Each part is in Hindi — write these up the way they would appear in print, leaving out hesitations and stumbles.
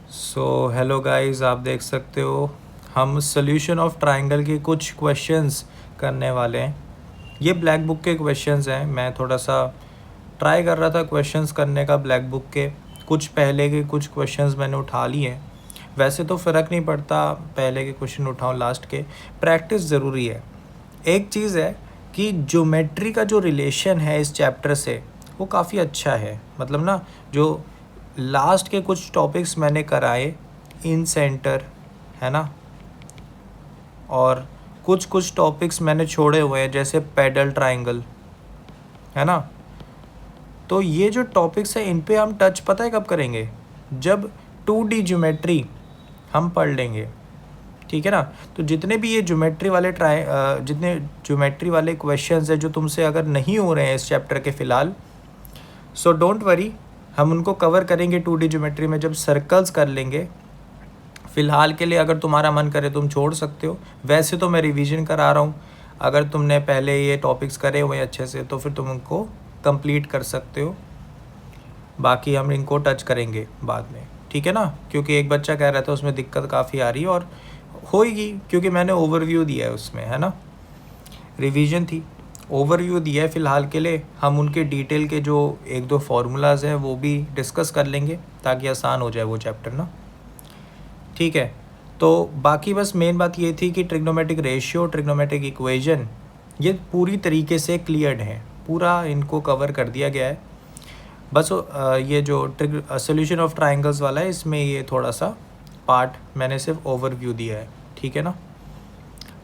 हेलो गाइस, आप देख सकते हो हम सोल्यूशन ऑफ ट्रायंगल के कुछ क्वेश्चंस करने वाले हैं। ये ब्लैक बुक के क्वेश्चंस हैं। मैं थोड़ा सा ट्राई कर रहा था क्वेश्चंस करने का ब्लैक बुक के। कुछ पहले के कुछ क्वेश्चंस मैंने उठा लिए हैं। वैसे तो फ़र्क नहीं पड़ता पहले के क्वेश्चन उठाऊँ लास्ट के, प्रैक्टिस ज़रूरी है। एक चीज़ है कि ज्योमेट्री का जो रिलेशन है इस चैप्टर से वो काफ़ी अच्छा है। मतलब ना, जो लास्ट के कुछ टॉपिक्स मैंने कराए, इन सेंटर, है ना, और कुछ कुछ टॉपिक्स मैंने छोड़े हुए हैं जैसे पैडल ट्रायंगल, है ना। तो ये जो टॉपिक्स हैं इन पे हम टच पता है कब करेंगे? जब 2D ज्योमेट्री हम पढ़ लेंगे, ठीक है ना। तो जितने भी ये जितने ज्योमेट्री वाले क्वेश्चंस हैं जो तुमसे अगर नहीं हो रहे हैं इस चैप्टर के फ़िलहाल, सो डोंट वरी, हम उनको कवर करेंगे 2D ज्योमेट्री में जब सर्कल्स कर लेंगे। फ़िलहाल के लिए अगर तुम्हारा मन करे तुम छोड़ सकते हो, वैसे तो मैं रिवीजन करा रहा हूँ। अगर तुमने पहले ये टॉपिक्स करे हुए अच्छे से तो फिर तुम उनको कंप्लीट कर सकते हो। बाकी हम इनको टच करेंगे बाद में, ठीक है ना। क्योंकि एक बच्चा कह रहा था उसमें दिक्कत काफ़ी आ रही है, और होएगी क्योंकि मैंने ओवरव्यू दिया है उसमें, है ना। रिवीजन थी, ओवरव्यू दिया है। फ़िलहाल के लिए हम उनके डिटेल के जो एक दो फार्मूलाज हैं वो भी डिस्कस कर लेंगे ताकि आसान हो जाए वो चैप्टर ना, ठीक है। तो बाकी बस मेन बात ये थी कि ट्रिग्नोमेट्रिक रेशियो, ट्रिग्नोमेट्रिक इक्वेशन ये पूरी तरीके से क्लियर्ड है, पूरा इनको कवर कर दिया गया है। बस ये जो सोल्यूशन ऑफ ट्रायंगल्स वाला है इसमें ये थोड़ा सा पार्ट मैंने सिर्फ ओवरव्यू दिया है, ठीक है ना।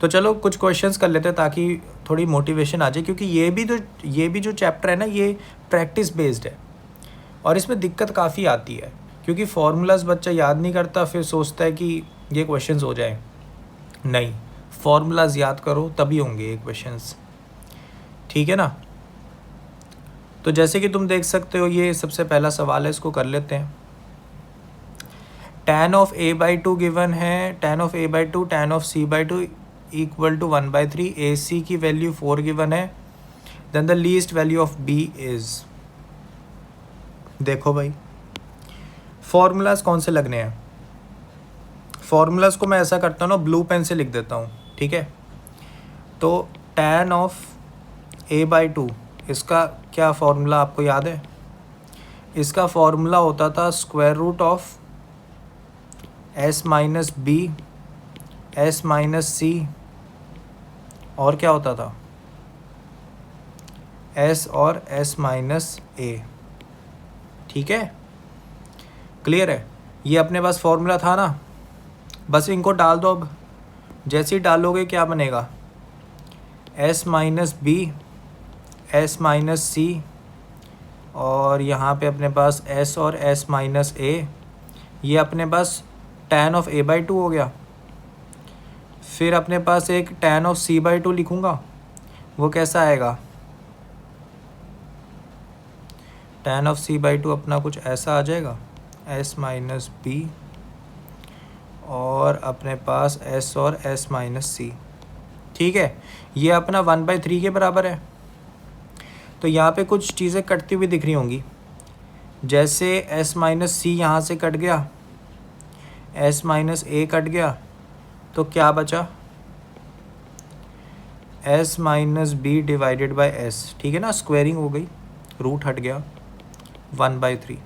तो चलो कुछ क्वेश्चंस कर लेते हैं ताकि थोड़ी मोटिवेशन आ जाए, क्योंकि ये भी जो चैप्टर है ना ये प्रैक्टिस बेस्ड है और इसमें दिक्कत काफ़ी आती है क्योंकि फार्मूलाज बच्चा याद नहीं करता, फिर सोचता है कि ये क्वेश्चंस हो जाए। नहीं, फार्मूलाज याद करो तभी होंगे ये क्वेश्चंस, ठीक है ना। तो जैसे कि तुम देख सकते हो ये सबसे पहला सवाल है, इसको कर लेते हैं। tan ऑफ a/2 गिवन है, tan of a/2 tan of c/2 equal to 1/3, ac की वैल्यू 4 गिवन है, then the least value of b is. देखो भाई, फॉर्मूलाज कौन से लगने हैं? फॉर्मूलाज को मैं ऐसा करता हूँ ना, ब्लू पेन से लिख देता हूँ, ठीक है। तो tan ऑफ a/2 इसका क्या फॉर्मूला आपको याद है? इसका फॉर्मूला होता था square root of s minus B s minus C, और क्या होता था? s और s माइनस ए, ठीक है। क्लियर है? ये अपने पास फॉर्मूला था ना, बस इनको डाल दो। अब जैसे ही डालोगे क्या बनेगा? s minus B s minus C, और यहाँ पे अपने पास s और s माइनस ए, ये अपने पास tan ऑफ a/2 हो गया। फिर अपने पास एक tan ऑफ c/2 लिखूँगा, वो कैसा आएगा? tan ऑफ c/2 अपना कुछ ऐसा आ जाएगा, s माइनस बी और अपने पास s और s माइनस सी, ठीक है। ये अपना 1/3 के बराबर है। तो यहाँ पे कुछ चीज़ें कटती हुई दिख रही होंगी, जैसे s माइनस सी यहाँ से कट गया, s माइनस ए कट गया, तो क्या बचा? s minus B divided by s, ठीक है ना। स्क्वेयरिंग हो गई, रूट हट गया, 1/3।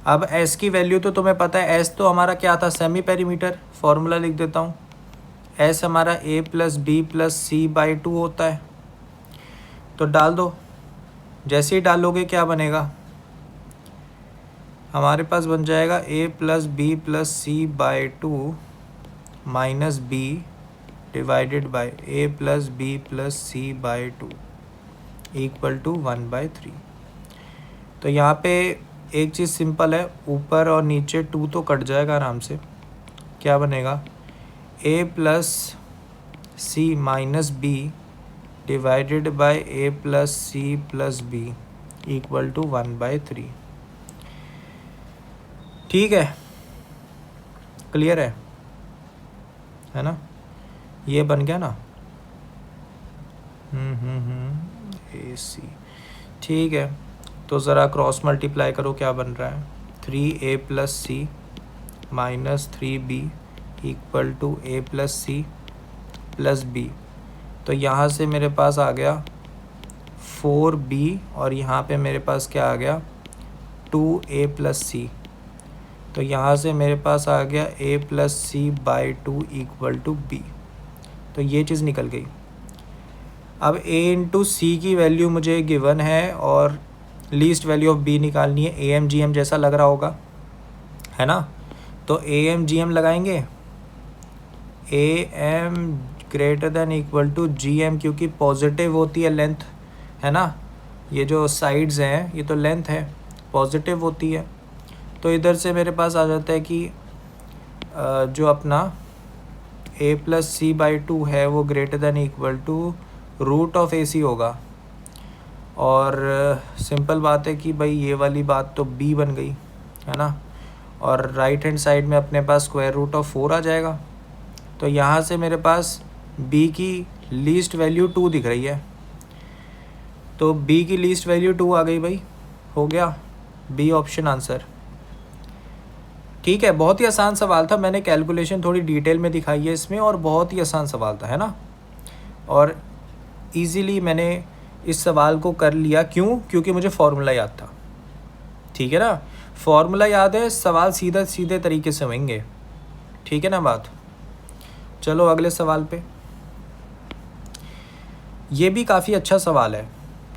अब s की वैल्यू तो तुम्हें पता है, s तो हमारा क्या था? Semi perimeter. फॉर्मूला लिख देता हूँ, s हमारा a plus B plus c/2 होता है। तो डाल दो, जैसे ही डालोगे क्या बनेगा? हमारे पास बन जाएगा a plus B plus c/2 minus B divided by a plus B plus c/2 equal to 1/3। तो यहाँ पे एक चीज़ सिंपल है, ऊपर और नीचे 2 तो कट जाएगा आराम से। क्या बनेगा? a plus C minus B divided by A plus C plus B equal to 1/3, ठीक है। क्लियर है ना? ये बन गया ना, ए सी, ठीक है। तो ज़रा क्रॉस मल्टीप्लाई करो, क्या बन रहा है? 3a plus C minus 3b equal to a plus C plus b। तो यहाँ से मेरे पास आ गया 4b और यहाँ पे मेरे पास क्या आ गया 2a प्लस सी। तो यहाँ से मेरे पास आ गया a plus C by 2 equal to b। तो ये चीज़ निकल गई। अब a इंटू सी की वैल्यू मुझे गिवन है और लीस्ट वैल्यू ऑफ b निकालनी है। ए एम जी एम जैसा लग रहा होगा, है ना। तो ए एम जी एम लगाएंगे, A M greater than equal to G M, क्योंकि पॉजिटिव होती है लेंथ, है ना। ये जो साइड्स हैं ये तो लेंथ है, पॉजिटिव होती है। तो इधर से मेरे पास आ जाता है कि जो अपना a प्लस सी बाई 2 है वो greater than equal to root of A C होगा। और सिंपल बात है कि भाई ये वाली बात तो b बन गई, है ना। और राइट हैंड साइड में अपने पास स्क्वायर रूट ऑफ 4 आ जाएगा। तो यहाँ से मेरे पास b की लीस्ट वैल्यू 2 दिख रही है। तो b की लीस्ट वैल्यू 2 आ गई भाई, हो गया b ऑप्शन आंसर। ठीक है, बहुत ही आसान सवाल था। मैंने कैलकुलेशन थोड़ी डिटेल में दिखाई है इसमें और बहुत ही आसान सवाल था, है ना। और इजीली मैंने इस सवाल को कर लिया। क्यों? क्योंकि मुझे फार्मूला याद था। ठीक है ना, फार्मूला याद है, सवाल सीधा सीधे तरीके से होंगे। ठीक है ना बात। चलो अगले सवाल पे। ये भी काफ़ी अच्छा सवाल है।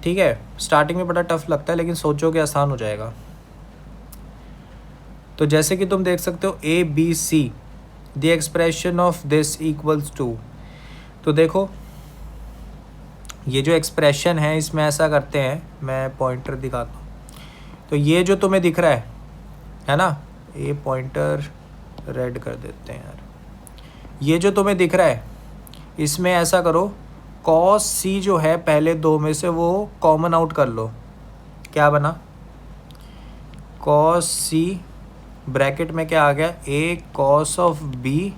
ठीक है, स्टार्टिंग में बड़ा टफ लगता है लेकिन सोचोगे आसान हो जाएगा। तो जैसे कि तुम देख सकते हो A B C the expression of this equals to. तो देखो ये जो एक्सप्रेशन है इसमें ऐसा करते हैं, मैं पॉइंटर दिखाता हूँ। तो ये जो तुम्हें दिख रहा है ना, ये पॉइंटर रेड कर देते हैं यार। ये जो तुम्हें दिख रहा है इसमें ऐसा करो, कॉस सी जो है पहले दो में से वो कॉमन आउट कर लो। क्या बना? कॉस सी ब्रैकेट में क्या आ गया, a cos of b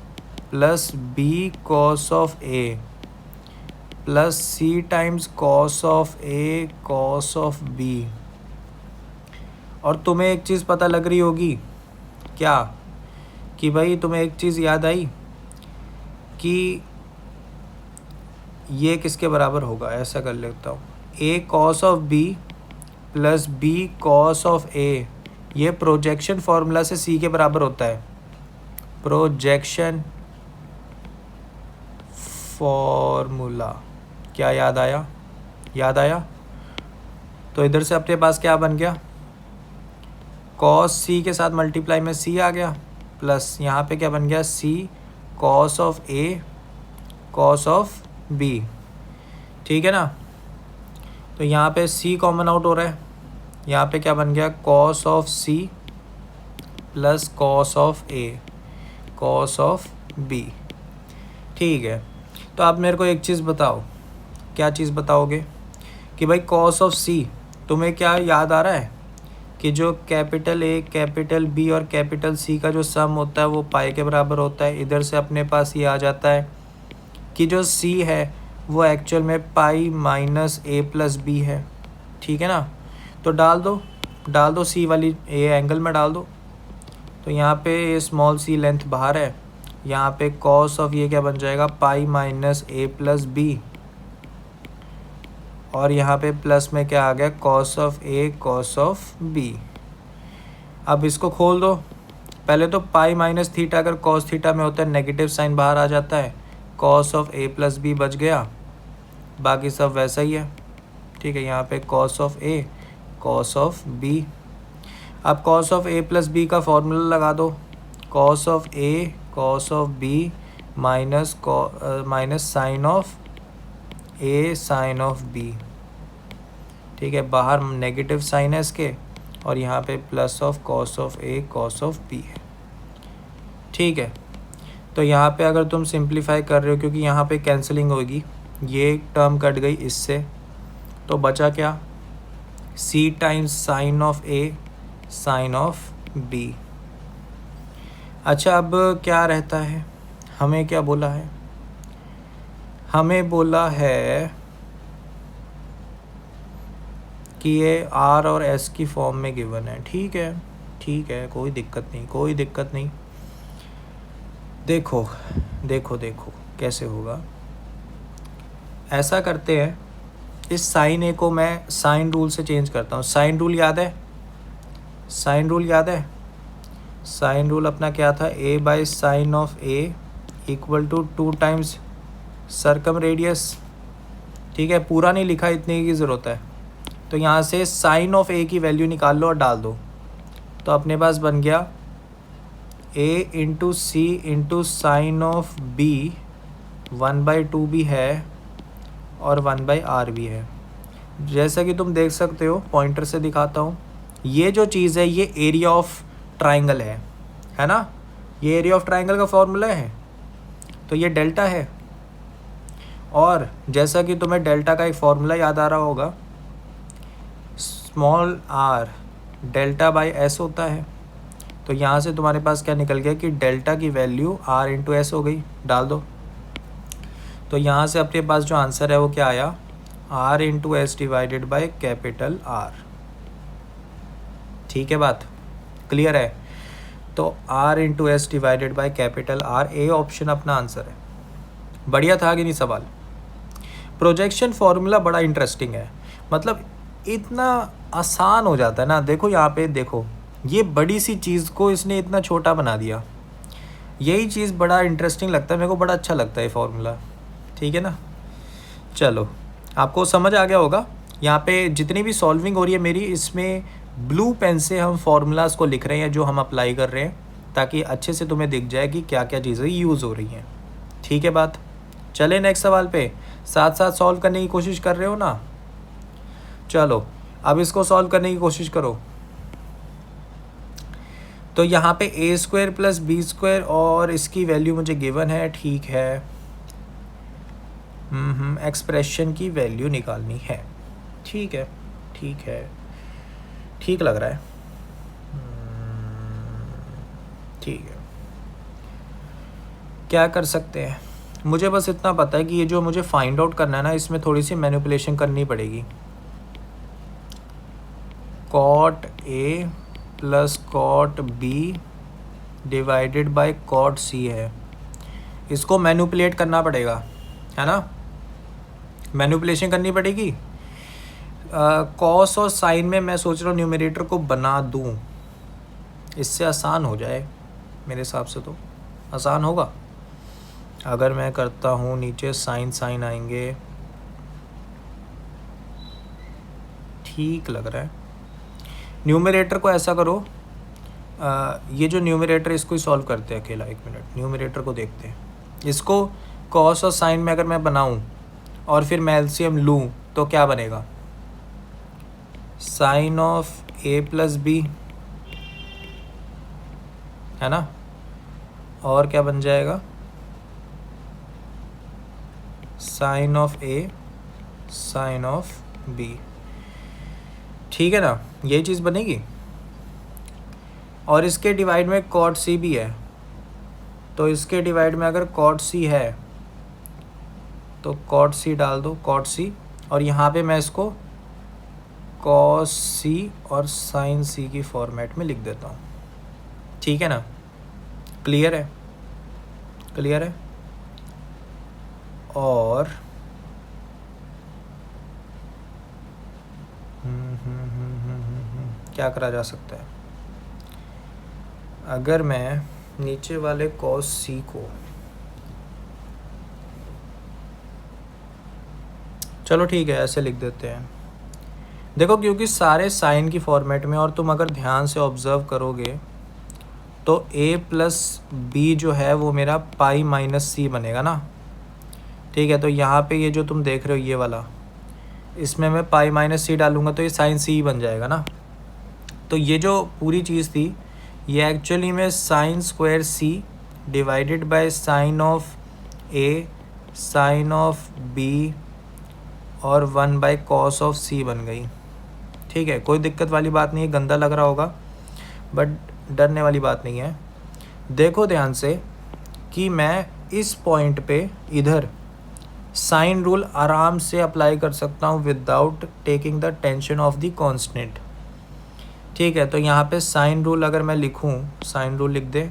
plus b cos of a plus c times cos of a cos of b। और तुम्हें एक चीज़ पता लग रही होगी क्या, कि भाई तुम्हें एक चीज़ याद आई कि ये किसके बराबर होगा। ऐसा कर लेता हूँ, a cos of b plus b cos of a, ये प्रोजेक्शन फार्मूला से c के बराबर होता है। प्रोजेक्शन फार्मूला, क्या याद आया? याद आया? तो इधर से अपने पास क्या बन गया, कॉस c के साथ मल्टीप्लाई में c आ गया, प्लस यहाँ पे क्या बन गया, c cos of a cos of b। ठीक है ना। तो यहाँ पे c कॉमन आउट हो रहा है, यहाँ पे क्या बन गया, cos of c plus cos of a cos of b। ठीक है, तो आप मेरे को एक चीज़ बताओ, क्या चीज़ बताओगे कि भाई कॉस ऑफ c, तुम्हें क्या याद आ रहा है कि जो कैपिटल A कैपिटल B और कैपिटल C का जो सम होता है वो पाई के बराबर होता है। इधर से अपने पास ये आ जाता है कि जो c है वो एक्चुअल में पाई माइनस a प्लस b है। ठीक है ना। तो डाल दो c वाली a एंगल में डाल दो। तो यहाँ पे स्मॉल c लेंथ बाहर है, यहाँ पे कॉस ऑफ ये क्या बन जाएगा, pi minus a plus B, और यहाँ पे प्लस में क्या आ गया, cos of a cos of b। अब इसको खोल दो। पहले तो पाई माइनस थीटा अगर कॉस थीटा में होता है नेगेटिव साइन बाहर आ जाता है, cos of a plus B बच गया, बाकी सब वैसा ही है। ठीक है, यहाँ पे cos of a cos of b। अब cos of a plus B का फॉर्मूला लगा दो, cos of a cos of b minus sine of a sine of b। ठीक है, बाहर नेगेटिव साइन है इसके और यहाँ पे plus of cos of a cos of b है। ठीक है, तो यहाँ पे अगर तुम सिंप्लीफाई कर रहे हो, क्योंकि यहाँ पे कैंसलिंग होगी, ये टर्म कट गई इससे, तो बचा क्या, c times sine of a sine of b। अच्छा, अब क्या रहता है, हमें क्या बोला है, हमें बोला है कि ये r और s की फॉर्म में गिवन है। ठीक है, कोई दिक्कत नहीं। देखो देखो देखो कैसे होगा, ऐसा करते हैं, इस साइन ए को मैं साइन रूल से चेंज करता हूँ। साइन रूल याद है, साइन रूल याद है, साइन रूल अपना क्या था, A by sine of A equal to 2 times circumradius. ठीक है, पूरा नहीं लिखा, इतने की ज़रूरत है। तो यहाँ से साइन ऑफ ए की वैल्यू निकाल लो और डाल दो, तो अपने पास बन गया A into C into sine of B, 1/2 भी है और 1/r भी है। जैसा कि तुम देख सकते हो, पॉइंटर से दिखाता हूँ, ये जो चीज़ है ये एरिया ऑफ ट्राइंगल है ना, ये एरिया ऑफ ट्राइंगल का फॉर्मूला है, तो ये डेल्टा है। और जैसा कि तुम्हें डेल्टा का एक फॉर्मूला याद आ रहा होगा, small r delta by S होता है। तो यहाँ से तुम्हारे पास क्या निकल गया कि डेल्टा की वैल्यू r इंटू एस हो गई, डाल दो। तो यहाँ से अपने पास जो आंसर है वो क्या आया, r into S divided by capital R। ठीक है, बात क्लियर है। तो r into S divided by capital R, A option अपना आंसर है। बढ़िया था कि नहीं सवाल। प्रोजेक्शन फॉर्मूला बड़ा इंटरेस्टिंग है, मतलब इतना आसान हो जाता है ना। देखो यहाँ पे देखो, ये बड़ी सी चीज़ को इसने इतना छोटा बना दिया, यही चीज़ बड़ा इंटरेस्टिंग लगता है मेरे को, बड़ा अच्छा लगता है ये फॉर्मूला। ठीक है ना, चलो आपको समझ आ गया होगा। यहाँ पे जितनी भी सॉल्विंग हो रही है मेरी, इसमें ब्लू पेन से हम फार्मूलाज़ को लिख रहे हैं जो हम अप्लाई कर रहे हैं, ताकि अच्छे से तुम्हें दिख जाए कि क्या क्या चीज़ें यूज़ हो रही हैं। ठीक है बात, चले नेक्स्ट सवाल पे, साथ साथ सॉल्व करने की कोशिश कर रहे हो ना। चलो अब इसको सॉल्व करने की कोशिश करो। तो यहाँ पे A square plus B square और इसकी वैल्यू मुझे गिवन है, ठीक है। एक्सप्रेशन की वैल्यू निकालनी है, ठीक है, ठीक है, ठीक लग रहा है, ठीक है। क्या कर सकते हैं, मुझे बस इतना पता है कि ये जो मुझे फाइंड आउट करना है ना, इसमें थोड़ी सी मैनिपुलेशन करनी पड़ेगी। Cot A plus cot B divided by cot C है, इसको मैनिपुलेट करना पड़ेगा, है ना, मैनिपुलेशन करनी पड़ेगी। कॉस और साइन में मैं सोच रहा हूँ न्यूमरेटर को बना दूँ, इससे आसान हो जाए मेरे हिसाब से, तो आसान होगा। अगर मैं करता हूँ, नीचे साइन साइन आएंगे, ठीक लग रहा है। न्यूमरेटर को ऐसा करो, ये जो न्यूमरेटर, इसको ही सॉल्व करते हैं अकेला, 1 मिनट, न्यूमरेटर को देखते हैं। इसको कॉस और साइन में अगर मैं बनाऊँ और फिर मैं एलसीएम लूँ तो क्या बनेगा, sine of A plus B, है ना, और क्या बन जाएगा, sine of A sine of B. ठीक है ना, यही चीज़ बनेगी। और इसके डिवाइड में कॉट सी भी है, तो इसके डिवाइड में अगर कॉट सी है तो कॉट सी डाल दो, कॉट सी, और यहाँ पे मैं इसको कॉस सी और साइन सी की फॉर्मेट में लिख देता हूँ। ठीक है ना, क्लियर है, क्लियर है। और क्या करा जा सकता है, अगर मैं नीचे वाले कॉस सी को, चलो ठीक है ऐसे लिख देते हैं। देखो क्योंकि सारे साइन की फॉर्मेट में, और तुम अगर ध्यान से ऑब्ज़र्व करोगे तो a प्लस बी जो है वो मेरा पाई माइनस सी बनेगा ना। ठीक है, तो यहाँ पे ये जो तुम देख रहे हो ये वाला, इसमें मैं पाई माइनस सी डालूँगा तो ये साइन सी बन जाएगा ना। तो ये जो पूरी चीज़ थी ये एक्चुअली में sine square C divided by sine of A sine of B और 1 कॉस ऑफ सी बन गई। ठीक है, कोई दिक्कत वाली बात नहीं है, गंदा लग रहा होगा बट डरने वाली बात नहीं है। देखो ध्यान से कि मैं इस पॉइंट पे इधर साइन रूल आराम से अप्लाई कर सकता हूँ without taking the tension of the constant. ठीक है, तो यहाँ पे साइन रूल अगर मैं लिखूँ, साइन रूल लिख दे,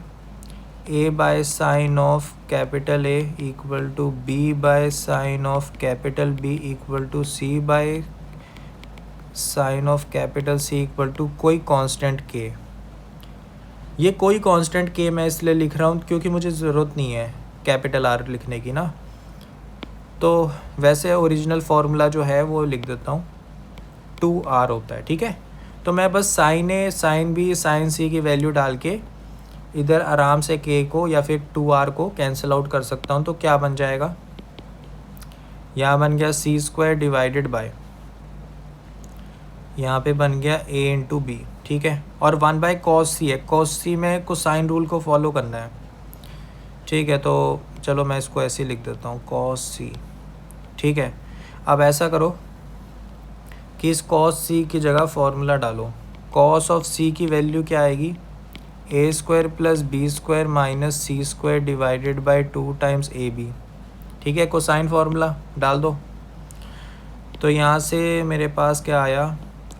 A by sine of capital A equal to B by sine of capital B equal to C by sine of capital C equal to कोई कांस्टेंट के। ये कोई कांस्टेंट के मैं इसलिए लिख रहा हूँ क्योंकि मुझे ज़रूरत नहीं है कैपिटल आर लिखने की ना, तो वैसे ओरिजिनल फार्मूला जो है वो लिख देता हूँ, 2r होता है। ठीक है, तो मैं बस साइन ए साइन बी साइन सी की वैल्यू डाल के इधर आराम से के को या फिर 2r को कैंसिल आउट कर सकता हूँ। तो क्या बन जाएगा, यहाँ बन गया सी स्क्वायर डिवाइडेड बाय, यहाँ पे बन गया a इंटू बी। ठीक है, और 1 बाय कॉस सी है, कॉस सी में कोसाइन रूल को फॉलो करना है। ठीक है, तो चलो मैं इसको ऐसे ही लिख देता हूँ कॉस सी। ठीक है, अब ऐसा करो कि इस कॉस सी की जगह फॉर्मूला डालो। कॉस ऑफ सी की वैल्यू क्या आएगी, A square plus B square minus C square divided by 2 times A B. ठीक है, कोसाइन फार्मूला डाल दो। तो यहाँ से मेरे पास क्या आया,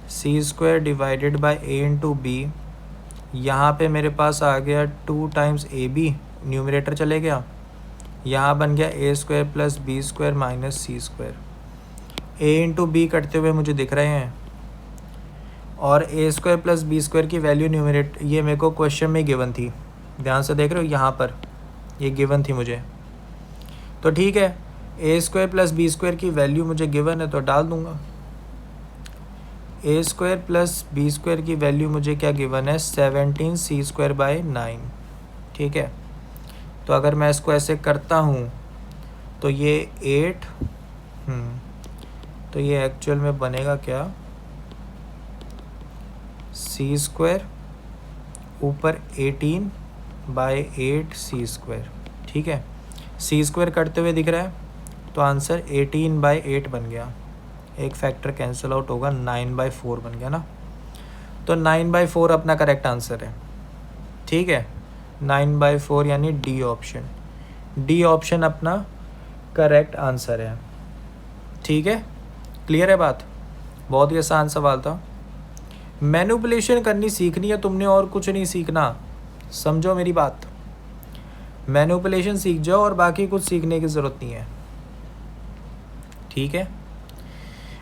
C square divided by A into B, यहाँ पे मेरे पास आ गया 2 टाइम्स ए बी, न्यूमरेटर चले गया, यहाँ बन गया A square plus B square minus C square. A into B कटते हुए मुझे दिख रहे हैं, और A square plus B square की वैल्यू न्यूमरेटर ये मेरे को क्वेश्चन में गिवन थी, ध्यान से देख रहे हो, यहाँ पर ये गिवन थी मुझे। तो ठीक है, ए स्क्वायर प्लस बी स्क्वायर की वैल्यू मुझे गिवन है तो डाल दूँगा। ए स्क्वायर प्लस बी स्क्वायर की वैल्यू मुझे क्या गिवन है, 17 सी स्क्वायर बाई 9। ठीक है, तो अगर मैं इसको ऐसे करता हूँ तो ये 8 तो ये एक्चुअल में बनेगा क्या, सी स्क्वायर ऊपर 18 बाई 8 सी स्क्वायर। ठीक है, सी स्क्वायर करते हुए दिख रहा है, तो आंसर 18 बाई 8 बन गया, एक फैक्टर कैंसिल आउट होगा, 9 बाई 4 बन गया ना। तो 9 बाई 4 अपना करेक्ट आंसर है। ठीक है, 9 बाई 4 यानी डी ऑप्शन, डी ऑप्शन अपना करेक्ट आंसर है। ठीक है, क्लियर है बात, बहुत ही आसान सवाल था। मैनिपुलेशन करनी सीखनी है तुमने, और कुछ नहीं सीखना, समझो मेरी बात। मैनिपुलेशन सीख जाओ और बाकी कुछ सीखने की ज़रूरत नहीं है। ठीक है,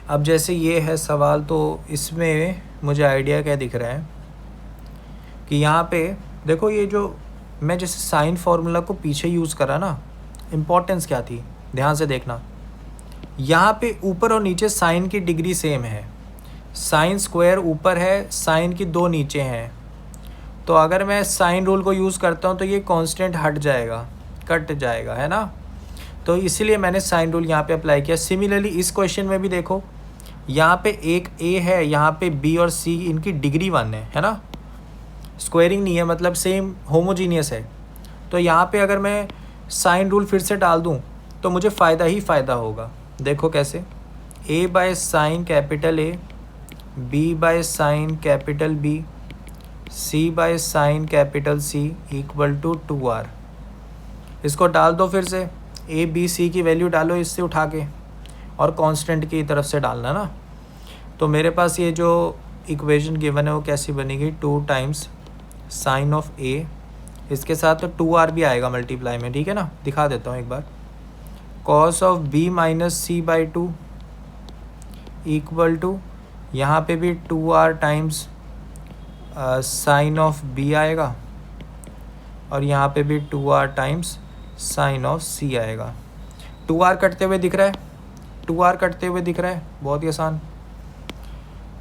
अब जैसे ये है सवाल, तो इसमें मुझे आइडिया क्या दिख रहा है कि यहाँ पे देखो, ये जो मैं जैसे साइन फार्मूला को पीछे यूज़ करा ना, इम्पोर्टेंस क्या थी, ध्यान से देखना। यहाँ पे ऊपर और नीचे साइन की डिग्री सेम है, साइन स्क्वायर ऊपर है, साइन की 2 नीचे हैं। तो अगर मैं साइन रूल को यूज़ करता हूँ तो ये कांस्टेंट हट जाएगा, कट जाएगा, है ना। तो इसीलिए मैंने साइन रूल यहाँ पे अप्लाई किया। सिमिलरली इस क्वेश्चन में भी देखो, यहाँ पे एक ए है, यहाँ पे बी और सी, इनकी डिग्री 1 है ना, स्क्वायरिंग नहीं है, मतलब सेम होमोजीनियस है। तो यहाँ पे अगर मैं साइन रूल फिर से डाल दूँ तो मुझे फ़ायदा ही फ़ायदा होगा। देखो कैसे, A by sine capital A, B by sine capital B, C by sine capital C equal to 2r। इसको डाल दो फिर से, ए बी सी की वैल्यू डालो इससे उठा के, और कांस्टेंट की तरफ से डालना ना। तो मेरे पास ये जो इक्वेशन गिवन है वो कैसी बनेगी, 2 टाइम्स साइन ऑफ ए, इसके साथ तो 2r भी आएगा मल्टीप्लाई में। ठीक है ना, दिखा देता हूँ एक बार, cos of B minus C by 2 equal to, यहाँ पे भी 2r times sine of B आएगा, और यहाँ पे भी 2r टाइम्स साइन ऑफ सी आएगा। 2r कटते हुए दिख रहा है, 2r कटते हुए दिख रहा है, बहुत ही आसान।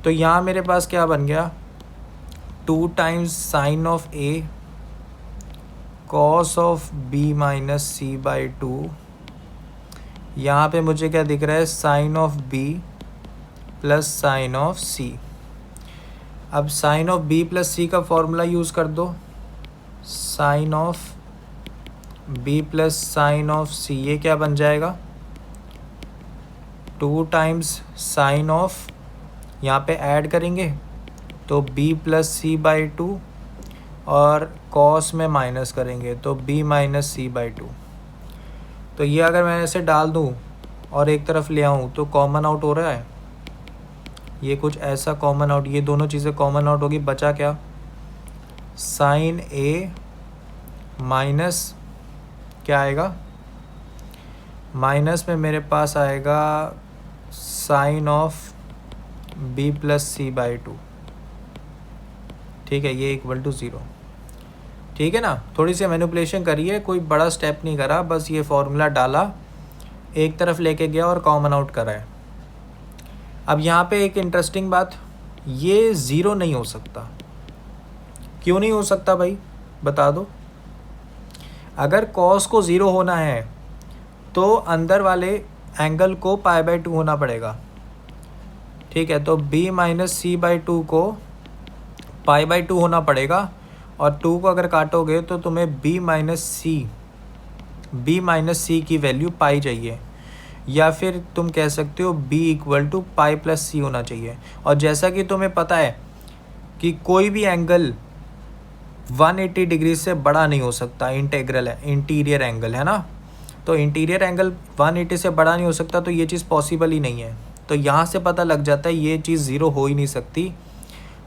तो यहाँ मेरे पास क्या बन गया, 2 times sine of A cos of B minus C by 2, यहाँ पे मुझे क्या दिख रहा है, sine of B plus sine of C. अब sine of B plus C का फॉर्मूला यूज़ कर दो, sine of B plus sine of C, ये क्या बन जाएगा, 2 टाइम्स साइन ऑफ, यहाँ पे ऐड करेंगे तो b प्लस सी बाई 2, और कॉस में माइनस करेंगे तो b माइनस सी बाई 2। तो ये अगर मैं ऐसे डाल दूँ और एक तरफ ले आऊँ तो कॉमन आउट हो रहा है, ये कुछ ऐसा कॉमन आउट, ये दोनों चीज़ें कॉमन आउट होगी, बचा क्या, साइन ए माइनस क्या आएगा, माइनस में मेरे पास आएगा sine of B plus C by two. ठीक है, ये इक्वल टू 0। ठीक है ना, थोड़ी सी मैनिपुलेशन करी है, कोई बड़ा स्टेप नहीं करा, बस ये फॉर्मूला डाला, एक तरफ लेके गया और कॉमन आउट करा है। अब यहाँ पे एक इंटरेस्टिंग बात, ये 0 नहीं हो सकता। क्यों नहीं हो सकता भाई, बता दो। अगर कॉस को 0 होना है तो अंदर वाले एंगल को पाई बाई 2 होना पड़ेगा। ठीक है, तो b माइनस सी बाई 2 को पाई बाई 2 होना पड़ेगा, और 2 को अगर काटोगे तो तुम्हें b माइनस सी की वैल्यू पाई चाहिए, या फिर तुम कह सकते हो b equal to pi plus C होना चाहिए। और जैसा कि तुम्हें पता है कि कोई भी एंगल 180 डिग्री से बड़ा नहीं हो सकता, इंटीग्रल है, इंटीरियर एंगल है ना, तो इंटीरियर एंगल 180 से बड़ा नहीं हो सकता, तो ये चीज़ पॉसिबल ही नहीं है। तो यहाँ से पता लग जाता है ये चीज़ 0 हो ही नहीं सकती।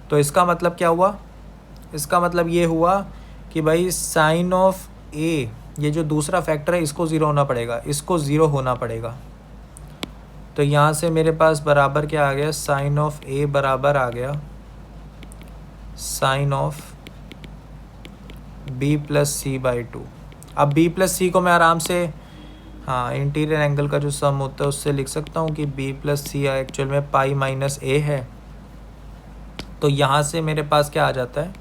तो इसका मतलब क्या हुआ, इसका मतलब ये हुआ कि भाई साइन ऑफ ए, ये जो दूसरा फैक्टर है, इसको 0 होना पड़ेगा, इसको 0 होना पड़ेगा। तो यहाँ से मेरे पास बराबर क्या आ गया, साइन ऑफ ए बराबर आ गया sine of B plus C by 2। अब बी प्लस सी को मैं आराम से, हाँ, इंटीरियर एंगल का जो सम होता है उससे लिख सकता हूँ कि बी प्लस सी एक्चुअल में पाई माइनस ए है। तो यहाँ से मेरे पास क्या आ जाता है,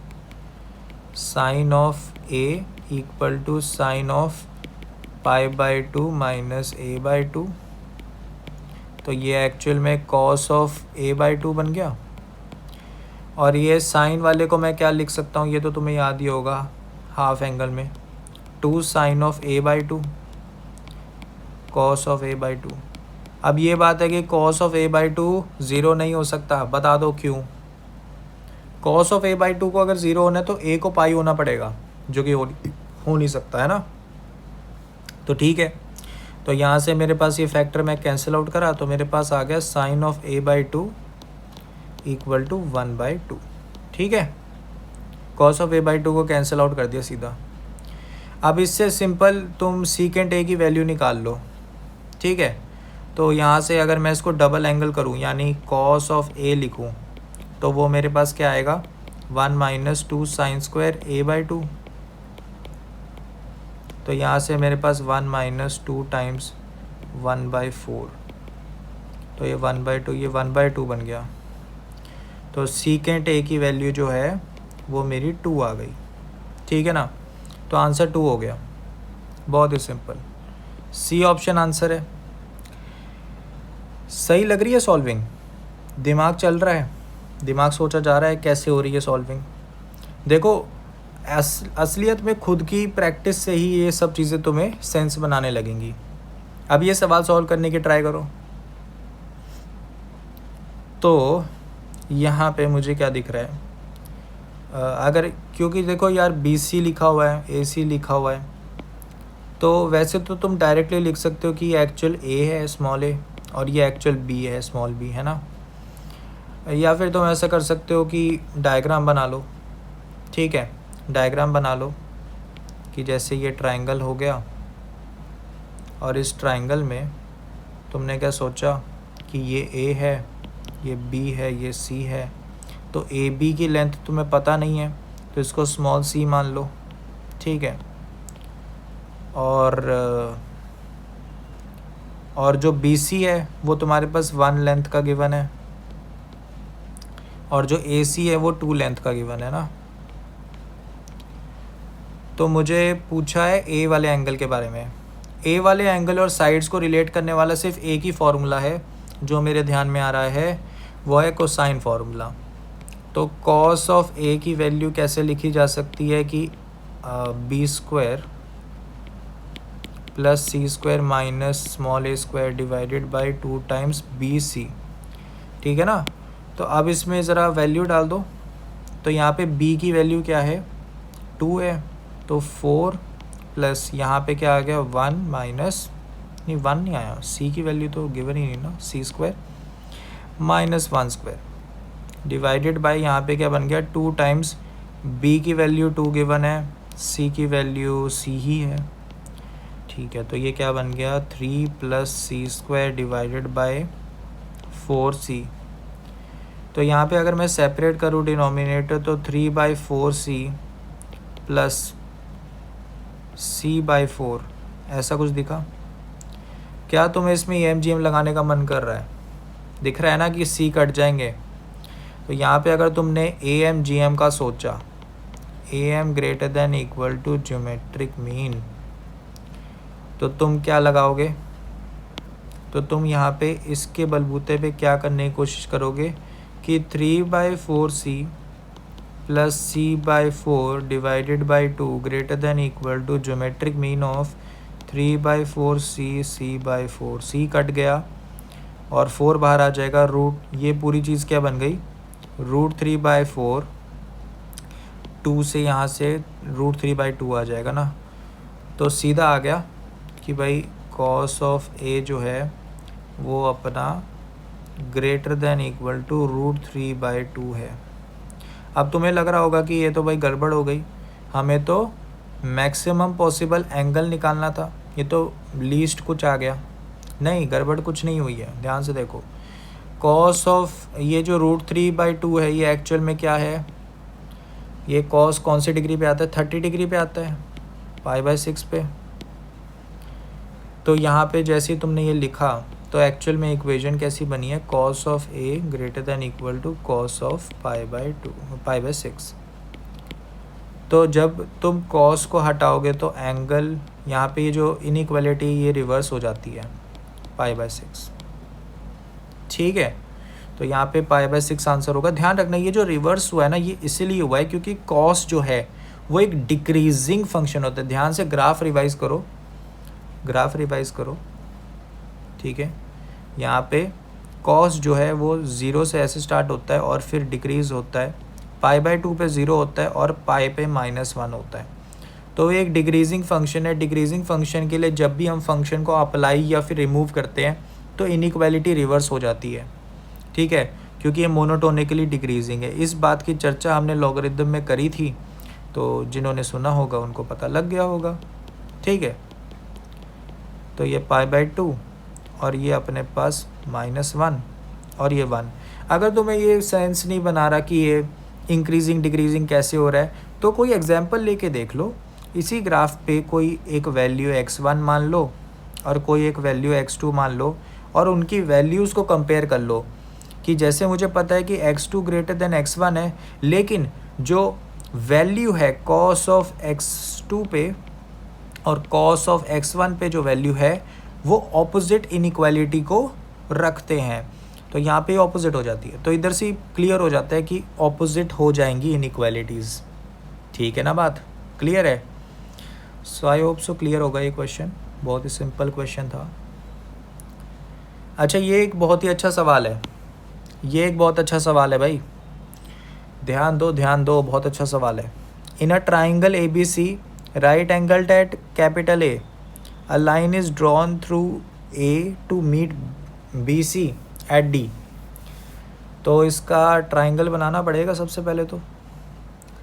sine of A equal to sine of pi by 2 minus A by 2। तो ये एक्चुअल में कॉस ऑफ ए बाई 2 बन गया। और ये साइन वाले को मैं क्या लिख सकता हूँ, ये तो तुम्हें याद ही होगा, हाफ एंगल में 2 sine of A by 2 cos of A by 2। अब ये बात है कि कॉस ऑफ ए बाई 2 0 नहीं हो सकता, बता दो क्यों। कॉस ऑफ ए बाई 2 को अगर 0 होना है तो ए को पाई होना पड़ेगा, जो कि हो नहीं सकता है ना। तो ठीक है, तो यहाँ से मेरे पास ये फैक्टर मैं कैंसिल आउट करा, तो मेरे पास आ गया sine of A by 2 equal to 1/2। ठीक है, कॉस ऑफ ए बाई 2 को कैंसिल आउट कर दिया सीधा। अब इससे सिंपल तुम सीकेंट ए की वैल्यू निकाल लो। ठीक है, तो यहाँ से अगर मैं इसको डबल एंगल करूँ, यानी कॉस ऑफ ए लिखूँ, तो वो मेरे पास क्या आएगा, 1 minus 2 sine square A by 2। तो यहाँ से मेरे पास 1 माइनस 2 टाइम्स 1/4, तो ये 1/2, ये 1/2 बन गया। तो सीकेंट ए की वैल्यू जो है वो मेरी 2 आ गई। ठीक है ना, तो आंसर 2 हो गया, बहुत ही सिंपल। सी ऑप्शन आंसर है। सही लग रही है सॉल्विंग, दिमाग चल रहा है, दिमाग सोचा जा रहा है कैसे हो रही है सॉल्विंग। देखो असलियत में खुद की प्रैक्टिस से ही ये सब चीज़ें तुम्हें सेंस बनाने लगेंगी। अब ये सवाल सॉल्व करने की ट्राई करो। तो यहाँ पे मुझे क्या दिख रहा है, अगर, क्योंकि देखो यार BC लिखा हुआ है, AC लिखा हुआ है, तो वैसे तो तुम डायरेक्टली लिख सकते हो कि ये एक्चुअल A है स्मॉल a और ये एक्चुअल B है स्मॉल b, है ना। या फिर तुम ऐसा कर सकते हो कि डायग्राम बना लो। ठीक है, डायग्राम बना लो कि जैसे ये ट्रायंगल हो गया, और इस ट्रायंगल में तुमने क्या सोचा कि ये A है, ये B है, ये C है, तो AB की लेंथ तुम्हें पता नहीं है, तो इसको स्मॉल c मान लो। ठीक है, और जो BC है वो तुम्हारे पास 1 लेंथ का गिवन है, और जो AC है वो 2 लेंथ का गिवन है ना। तो मुझे पूछा है A वाले एंगल के बारे में। A वाले एंगल और साइड्स को रिलेट करने वाला सिर्फ एक ही फार्मूला है जो मेरे ध्यान में आ रहा है, वो है कोसाइन फार्मूला। तो कॉस ऑफ A की वैल्यू कैसे लिखी जा सकती है कि B² plus C² minus small a² divided by 2 times BC। ठीक है ना, तो अब इसमें ज़रा वैल्यू डाल दो। तो यहाँ पे B की वैल्यू क्या है, 2 है, तो 4 प्लस यहाँ पे क्या आ गया 1 माइनस, नहीं 1 नहीं आया, C की वैल्यू तो गिवन ही नहीं ना, C² माइनस 1² डिवाइडेड बाई यहाँ पे क्या बन गया 2 टाइम्स B की वैल्यू 2 गिवन है, सी की वैल्यू सी ही है, ठीक है। तो ये क्या बन गया 3 + c² डिवाइडेड बाय 4c। तो यहाँ पे अगर मैं सेपरेट करूँ डिनोमिनेटर तो 3/4c + c/4 ऐसा कुछ दिखा क्या? तुम्हें इसमें EMGM लगाने का मन कर रहा है? दिख रहा है ना कि c कट जाएंगे। तो यहाँ पे अगर तुमने AMGM का सोचा, AM > ज्योमेट्रिक मीन, तो तुम क्या लगाओगे? तो तुम यहाँ पे इसके बलबूते पे क्या करने की कोशिश करोगे कि 3/4c + c/4 divided by 2 > geometric mean of 3/4c c/4। c cut गया और 4 बाहर आ जाएगा, रूट ये पूरी चीज़ क्या बन गई √3/4। 2 से यहाँ से √3/2 आ जाएगा ना। तो सीधा आ गया कि भाई cos ऑफ A जो है वो अपना > √3/2 है। अब तुम्हें लग रहा होगा कि ये तो भाई गड़बड़ हो गई, हमें तो मैक्सिमम पॉसिबल एंगल निकालना था, ये तो लीस्ट कुछ आ गया। नहीं, गड़बड़ कुछ नहीं हुई है, ध्यान से देखो। cos ऑफ ये जो √3/2 है ये एक्चुअल में क्या है? ये cos कौन से डिग्री पे आता है? 30 डिग्री पे आता है, π/6 पे। तो यहाँ पे जैसे ही तुमने ये लिखा तो एक्चुअल में इक्वेशन कैसी बनी है? cos of A > cos of π/6। तो जब तुम cos को हटाओगे तो एंगल यहाँ पे ये जो इनइक्वालिटी ये रिवर्स हो जाती है π/6, ठीक है। तो यहाँ पे π/6 आंसर होगा। ध्यान रखना ये जो रिवर्स हुआ है ना ये इसीलिए हुआ है क्योंकि cos जो है वो एक डिक्रीजिंग फंक्शन होता है। ध्यान से ग्राफ रिवाइज करो, ठीक है। यहाँ पे cos जो है वो 0 से ऐसे स्टार्ट होता है और फिर डिक्रीज़ होता है, π/2 पे 0 होता है और पाई पे -1 होता है। तो एक डिक्रीजिंग फंक्शन है। डिक्रीजिंग फंक्शन के लिए जब भी हम फंक्शन को अप्लाई या फिर रिमूव करते हैं तो इनइक्वालिटी रिवर्स हो जाती है, ठीक है, क्योंकि ये मोनोटोनिकली डिक्रीजिंग है। इस बात की चर्चा हमने लॉगरिथम में करी थी, तो जिन्होंने सुना होगा उनको पता लग गया होगा, ठीक है। तो ये π/2 और ये अपने पास -1 और ये 1। अगर तुम्हें ये सेंस नहीं बना रहा कि ये इंक्रीजिंग डिक्रीजिंग कैसे हो रहा है तो कोई एग्जांपल लेके देख लो। इसी ग्राफ पे कोई एक वैल्यू x1 मान लो और कोई एक वैल्यू x2 मान लो और उनकी वैल्यूज़ को कंपेयर कर लो कि जैसे मुझे पता है कि x2 > x1 है, लेकिन जो वैल्यू है cos ऑफ x2 पे और cos ऑफ x1 पे जो वैल्यू है वो ऑपोजिट इनइक्वालिटी को रखते हैं, तो यहाँ पे ऑपोजिट हो जाती है। तो इधर से क्लियर हो जाता है कि ऑपोजिट हो जाएंगी इनइक्वालिटीज़, ठीक है ना, बात क्लियर है। सो आई होप सो क्लियर होगा ये क्वेश्चन, बहुत ही सिंपल क्वेश्चन था। अच्छा ये एक बहुत ही अच्छा सवाल है, ये एक बहुत अच्छा सवाल है भाई, ध्यान दो, बहुत अच्छा सवाल है। In a triangle ABC right angled at capital A, a line is drawn through A to meet BC at D। तो इसका ट्राइंगल बनाना पड़ेगा। सबसे पहले तो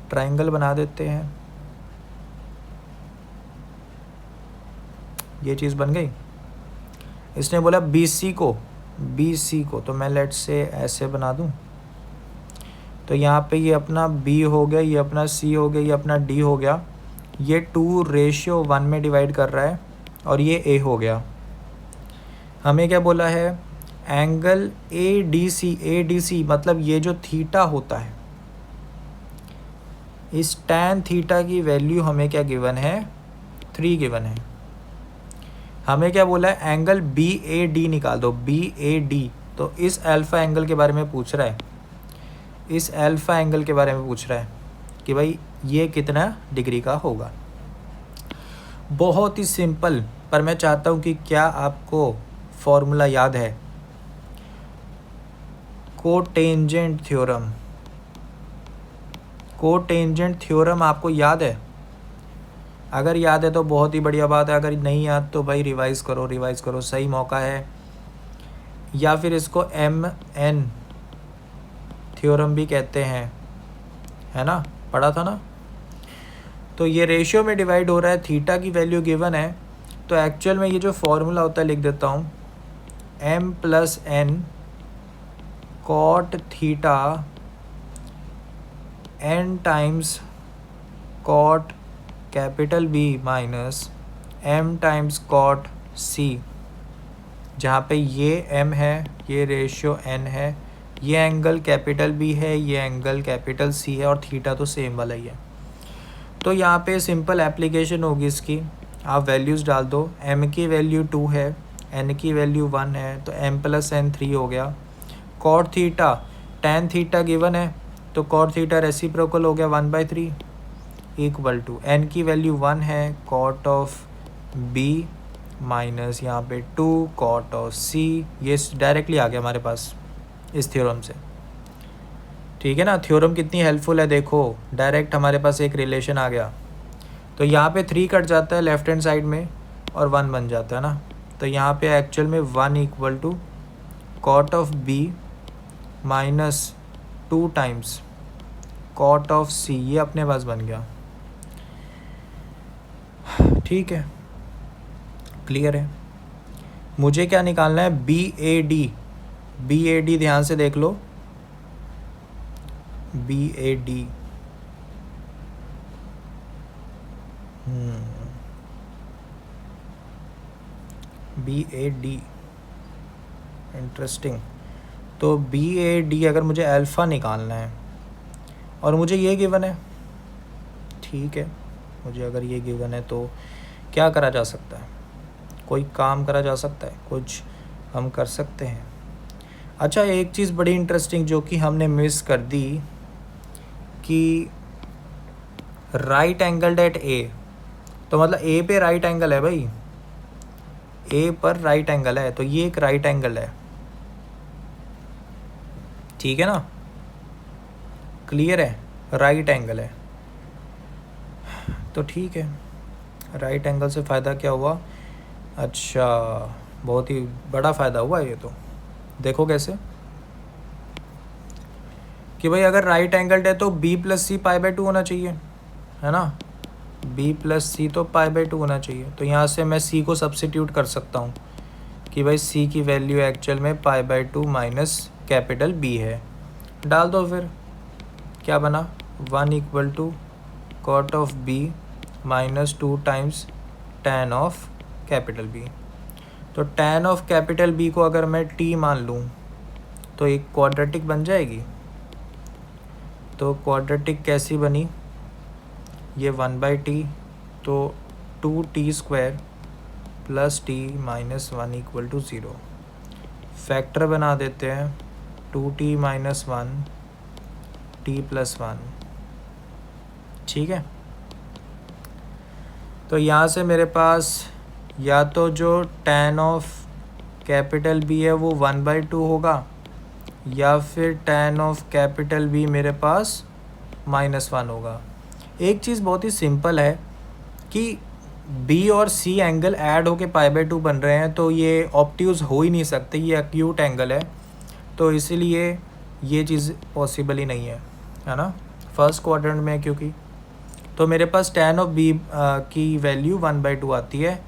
ट्राइंगल बना देते हैं, ये चीज़ बन गई। इसने बोला BC को, तो मैं लेट से ऐसे बना दूं। तो यहाँ पे ये अपना B हो गया, ये अपना C हो गया, ये अपना D हो गया, ये 2:1 में डिवाइड कर रहा है और ये A हो गया। हमें क्या बोला है? एंगल ADC मतलब ये जो थीटा होता है, इस tan थीटा की वैल्यू हमें क्या गिवन है? 3 गिवन है। हमें क्या बोला है? एंगल BAD निकाल दो, BAD। तो इस अल्फ़ा एंगल के बारे में पूछ रहा है, इस अल्फ़ा एंगल के बारे में पूछ रहा है कि भाई ये कितना डिग्री का होगा। बहुत ही सिंपल, पर मैं चाहता हूँ कि क्या आपको फॉर्मूला याद है? कोटेंजेंट थ्योरम आपको याद है? अगर याद है तो बहुत ही बढ़िया बात है, अगर नहीं याद तो भाई रिवाइज़ करो, सही मौका है। या फिर इसको MN थ्योरम भी कहते हैं, है ना, पढ़ा था ना। तो ये रेशियो में डिवाइड हो रहा है, थीटा की वैल्यू गिवन है, तो एक्चुअल में ये जो फॉर्मूला होता है लिख देता हूँ, m plus n cot theta n times cot capital B minus m times cot C, जहाँ पे ये m है, ये रेशियो n है, ये एंगल कैपिटल B है, ये एंगल कैपिटल C है, और थीटा तो सेम वाला ही है। तो यहाँ पे सिंपल एप्लीकेशन होगी इसकी, आप वैल्यूज़ डाल दो। m की वैल्यू 2 है, n की वैल्यू 1 है, तो m प्लस n 3 हो गया। Cot theta, tan theta given है, तो कॉट थीटा रेसिप्रोकल हो गया 1/3 इक्वल टू n की वैल्यू 1 है, कॉट ऑफ b माइनस यहाँ पे 2 कॉट ऑफ c। ये डायरेक्टली आ गया हमारे पास इस थ्योरम से, ठीक है ना। थ्योरम कितनी हेल्पफुल है, देखो डायरेक्ट हमारे पास एक रिलेशन आ गया। तो यहाँ पे 3 कट जाता है लेफ्ट हैंड साइड में और 1 बन जाता है ना, तो यहाँ पे एक्चुअल में 1 equal to cot of b minus 2 times cot of c, ये अपने पास बन गया, ठीक है, क्लियर है। मुझे क्या निकालना है, BAD ध्यान से देख लो, BAD BAD इंटरेस्टिंग। तो BAD अगर मुझे अल्फ़ा निकालना है और मुझे ये गिवन है, ठीक है, मुझे अगर ये गिवन है तो क्या करा जा सकता है, कोई काम करा जा सकता है, कुछ हम कर सकते हैं। अच्छा, एक चीज़ बड़ी इंटरेस्टिंग जो कि हमने मिस कर दी कि राइट एंगल एट A, तो मतलब A पे राइट एंगल है भाई, A पर राइट एंगल है, तो ये एक राइट एंगल है, ठीक है ना, क्लियर है, राइट एंगल है। तो ठीक है, राइट एंगल से फ़ायदा क्या हुआ, अच्छा बहुत ही बड़ा फ़ायदा हुआ ये। तो देखो कैसे कि भाई अगर राइट एंगल्ड है तो B प्लस C π/2 होना चाहिए, है ना, B प्लस C तो π/2 होना चाहिए। तो यहाँ से मैं C को सब्सिट्यूट कर सकता हूँ कि भाई C की वैल्यू एक्चुअल में π/2 माइनस कैपिटल B है, डाल दो फिर, क्या बना, 1 equal to cot of B minus 2 times tan of capital B। तो टैन ऑफ कैपिटल B को अगर मैं T मान लूँ तो एक क्वाड्रेटिक बन जाएगी। तो क्वाड्रेटिक कैसी बनी, ये 1/t, तो 2t² plus t minus 1 equal to 0। Factor बना देते हैं, 2t माइनस 1 t प्लस 1, ठीक है। तो यहाँ से मेरे पास या तो जो टैन ऑफ कैपिटल B है वो 1/2 होगा, या फिर टैन ऑफ कैपिटल B मेरे पास -1 होगा। एक चीज़ बहुत ही सिंपल है कि B और C एंगल ऐड होके π/2 बन रहे हैं, तो ये ऑब्ट्यूज़ हो ही नहीं सकते, ये एक्यूट एंगल है, तो इसीलिए ये चीज़ पॉसिबल ही नहीं है ना, फर्स्ट क्वाड्रेंट में, क्योंकि तो मेरे पास टैन ऑफ B की वैल्यू 1/2 आती है,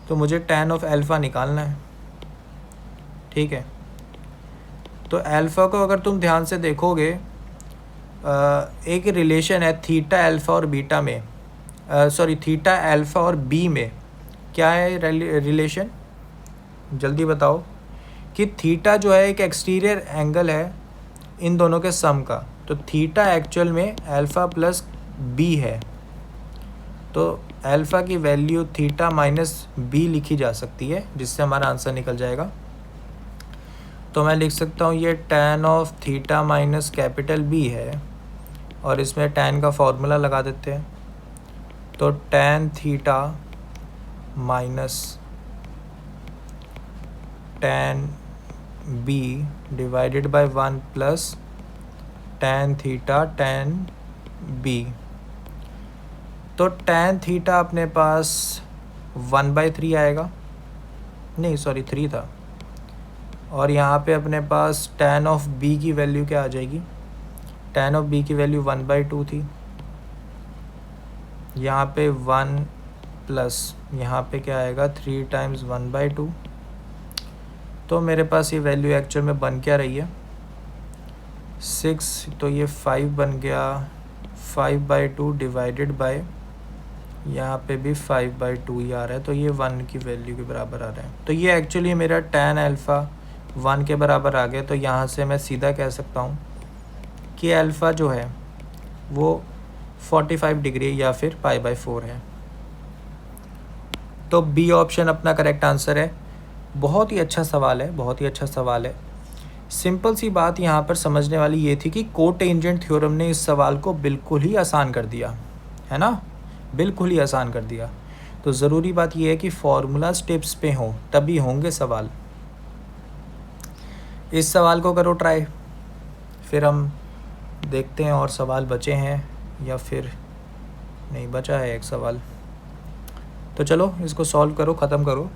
तो मुझे टैन ऑफ अल्फ़ा निकालना है, ठीक है। तो अल्फ़ा को अगर तुम ध्यान से देखोगे, एक रिलेशन है थीटा अल्फ़ा और बीटा में, थीटा अल्फ़ा और B में क्या है रिलेशन, जल्दी बताओ, कि थीटा जो है एक एक्सटीरियर एंगल है इन दोनों के सम का, तो थीटा एक्चुअल में अल्फ़ा प्लस B है, तो अल्फ़ा की वैल्यू थीटा माइनस B लिखी जा सकती है, जिससे हमारा आंसर निकल जाएगा। तो मैं लिख सकता हूँ ये tan of theta minus capital B है, और इसमें टैन का फॉर्मूला लगा देते हैं, तो tan theta minus tan B divided bye 1 plus tan theta tan B। तो टैन थीटा अपने पास 1/3 आएगा, नहीं सॉरी 3 था, और यहाँ पे अपने पास टैन ऑफ B की वैल्यू क्या आ जाएगी, टैन ऑफ B की वैल्यू 1/2 थी, यहाँ पे 1 प्लस यहाँ पे क्या आएगा 3 टाइम्स 1/2। तो मेरे पास ये वैल्यू एक्चुअल में बन क्या रही है 6, तो ये 5 बन गया 5/2 डिवाइडेड बाय यहाँ पे भी 5/2 ही आ रहा है, तो ये 1 की वैल्यू के बराबर आ रहा है। तो ये एक्चुअली मेरा tan अल्फ़ा 1 के बराबर आ गया। तो यहाँ से मैं सीधा कह सकता हूँ कि अल्फ़ा जो है वो 45 डिग्री या फिर π/4 है। तो बी ऑप्शन अपना करेक्ट आंसर है। बहुत ही अच्छा सवाल है, बहुत ही अच्छा सवाल है। सिंपल सी बात यहाँ पर समझने वाली ये थी कि कोटेंजेंट थ्योरम ने इस सवाल को बिल्कुल ही आसान कर दिया, है ना, बिल्कुल ही आसान कर दिया। तो ज़रूरी बात यह है कि फॉर्मूला स्टेप्स पे हो तभी होंगे सवाल। इस सवाल को करो ट्राई, फिर हम देखते हैं और सवाल बचे हैं या फिर नहीं। बचा है एक सवाल, तो चलो इसको सॉल्व करो, ख़त्म करो।